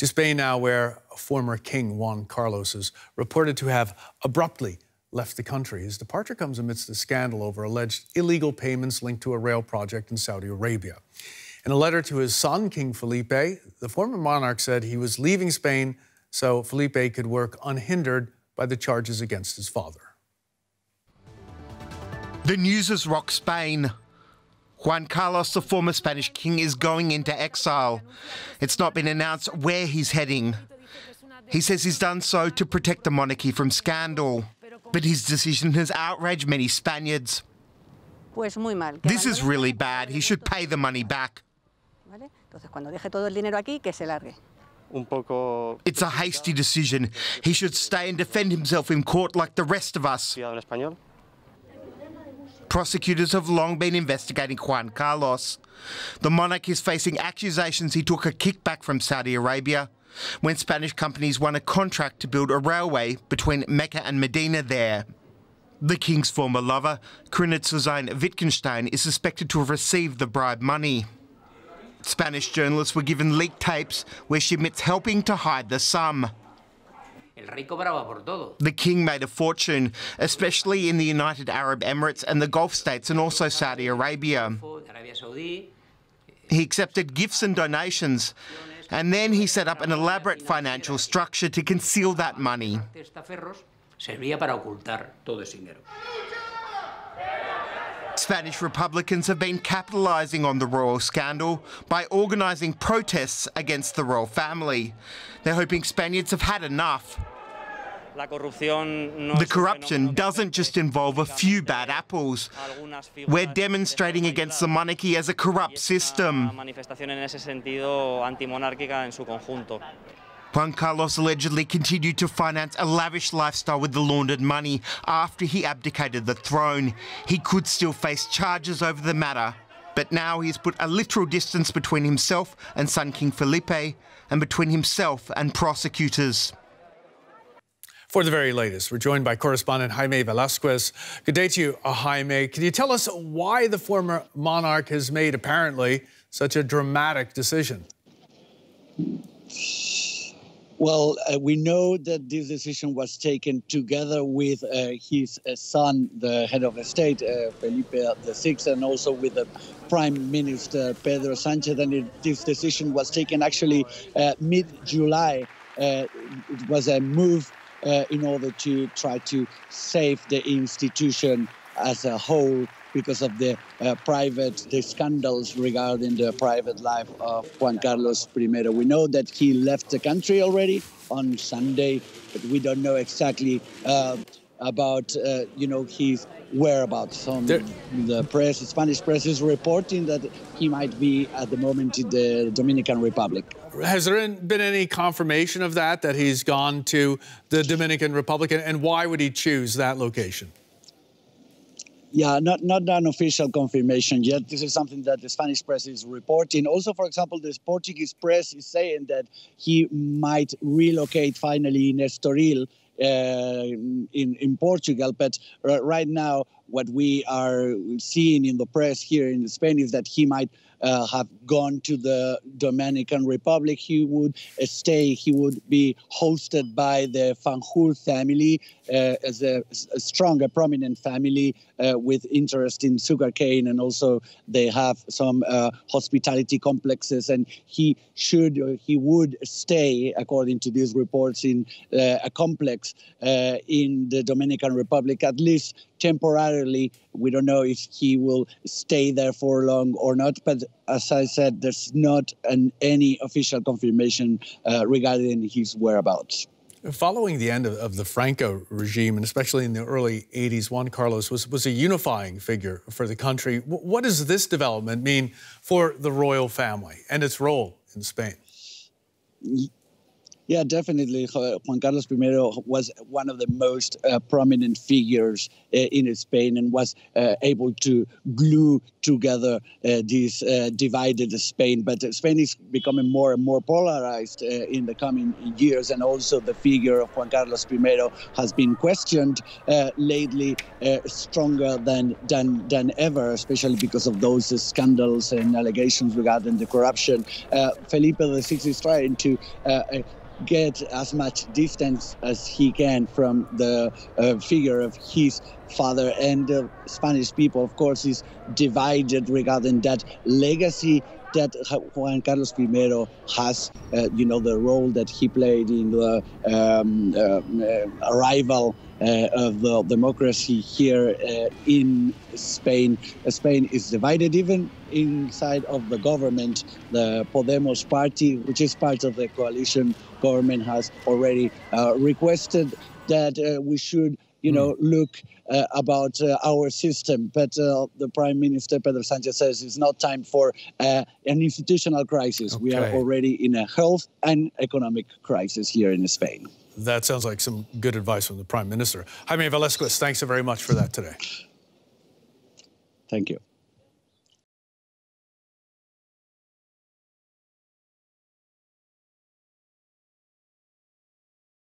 To Spain now, where former King Juan Carlos is reported to have abruptly left the country. His departure comes amidst a scandal over alleged illegal payments linked to a rail project in Saudi Arabia. In a letter to his son, King Felipe, the former monarch said he was leaving Spain so Felipe could work unhindered by the charges against his father. The news has rocked Spain. Juan Carlos, the former Spanish king, is going into exile. It's not been announced where he's heading. He says he's done so to protect the monarchy from scandal. But his decision has outraged many Spaniards. This is really bad. He should pay the money back. It's a hasty decision. He should stay and defend himself in court like the rest of us. Prosecutors have long been investigating Juan Carlos. The monarch is facing accusations he took a kickback from Saudi Arabia when Spanish companies won a contract to build a railway between Mecca and Medina there. The king's former lover, Corinna Sayn-Wittgenstein, is suspected to have received the bribe money. Spanish journalists were given leaked tapes where she admits helping to hide the sum. The king made a fortune, especially in the United Arab Emirates and the Gulf states and also Saudi Arabia. He accepted gifts and donations, and then he set up an elaborate financial structure to conceal that money. Spanish Republicans have been capitalising on the royal scandal by organising protests against the royal family. They're hoping Spaniards have had enough. The corruption doesn't just involve a few bad apples. We're demonstrating against the monarchy as a corrupt system. Juan Carlos allegedly continued to finance a lavish lifestyle with the laundered money after he abdicated the throne. He could still face charges over the matter, but now he's put a literal distance between himself and son King Felipe and between himself and prosecutors. For the very latest, we're joined by correspondent Jaime Velasquez. Good day to you, Jaime. Can you tell us why the former monarch has made, apparently, such a dramatic decision? Well, we know that this decision was taken together with his son, the head of the state, Felipe VI, and also with the Prime Minister, Pedro Sanchez. And this decision was taken actually mid-July. It was a move in order to try to save the institution as a whole because of the scandals regarding the private life of Juan Carlos I. We know that he left the country already on Sunday, but we don't know exactly about his whereabouts. The press, Spanish press, is reporting that he might be at the moment in the Dominican Republic. Has there been any confirmation of that he's gone to the Dominican Republic, and why would he choose that location? Yeah, not an official confirmation yet. This is something that the Spanish press is reporting. Also, for example, the Portuguese press is saying that he might relocate finally in Estoril in Portugal. But right now, what we are seeing in the press here in Spain is that he might have gone to the Dominican Republic. He would stay, he would be hosted by the Fanjul family as a strong, prominent family with interest in sugarcane, and also they have some hospitality complexes, and he would stay, according to these reports, in a complex in the Dominican Republic, at least temporarily. We don't know if he will stay there for long or not, but as I said, there's not any official confirmation regarding his whereabouts. Following the end of the Franco regime, and especially in the early 80s, Juan Carlos was a unifying figure for the country. What does this development mean for the royal family and its role in Spain? Yeah, definitely. Juan Carlos I was one of the most prominent figures in Spain and was able to glue together this divided Spain. But Spain is becoming more and more polarized in the coming years, and also the figure of Juan Carlos I has been questioned lately stronger than ever, especially because of those scandals and allegations regarding the corruption. Felipe VI is trying to get as much distance as he can from the figure of his father, and the Spanish people, of course, is divided regarding that legacy that Juan Carlos I has, the role that he played in the arrival of the democracy here in Spain. Spain is divided even inside of the government. The Podemos party, which is part of the coalition government, has already requested that we should look about our system. But the Prime Minister, Pedro Sánchez, says it's not time for an institutional crisis. Okay. We are already in a health and economic crisis here in Spain. That sounds like some good advice from the Prime Minister. Jaime Velasquez, thanks so very much for that today. Thank you.